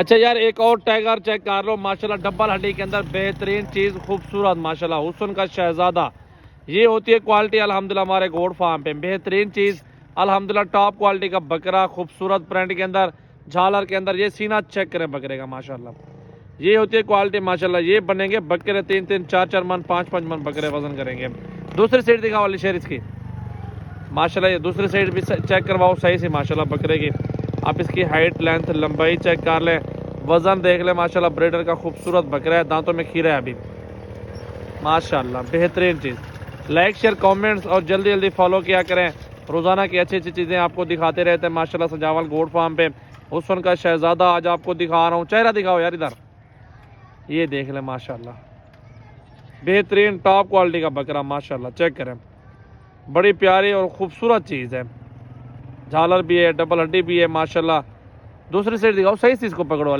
अच्छा यार एक और टाइगर चेक कर लो माशाल्लाह, डबल हड्डी के अंदर बेहतरीन चीज़, खूबसूरत माशाल्लाह, हुस्न का शहजादा। ये होती है क्वालिटी अल्हम्दुलिल्लाह हमारे गोड फार्म पे, बेहतरीन चीज़ अल्हम्दुलिल्लाह, टॉप क्वालिटी का बकरा, खूबसूरत प्रिंट के अंदर, झालर के अंदर। ये सीना चेक करें बकरे का माशाल्लाह, ये होती है क्वालिटी माशाल्लाह। ये बनेंगे बकरे 3-3, 4-4 मन, 5-5 मन बकरे वजन करेंगे। दूसरी साइड दिखाओ वाली शेर इसकी माशाल्लाह, ये दूसरी साइड भी चेक करवाओ सही से माशाल्लाह बकरे की। आप इसकी हाइट, लेंथ, लंबाई चेक कर लें, वजन देख लें माशाल्लाह। ब्रीडर का खूबसूरत बकरा है, दांतों में खीरा है अभी माशाल्लाह, बेहतरीन चीज़। लाइक शेयर कमेंट्स और जल्दी जल्दी फॉलो किया करें, रोज़ाना की अच्छी अच्छी चीज़ें आपको दिखाते रहते हैं माशाल्लाह। सजावल गोड फार्म पे हुस्न का शहजादा आज आपको दिखा रहा हूँ। चेहरा दिखाओ यार इधर, ये देख लें माशाल्लाह, बेहतरीन टॉप क्वालिटी का बकरा माशाल्लाह, चेक करें। बड़ी प्यारी और ख़ूबसूरत चीज़ है, झालर भी है, डबल हड्डी भी है माशाल्लाह। दूसरी साइड दिखाओ सही से, इसको पकड़ो।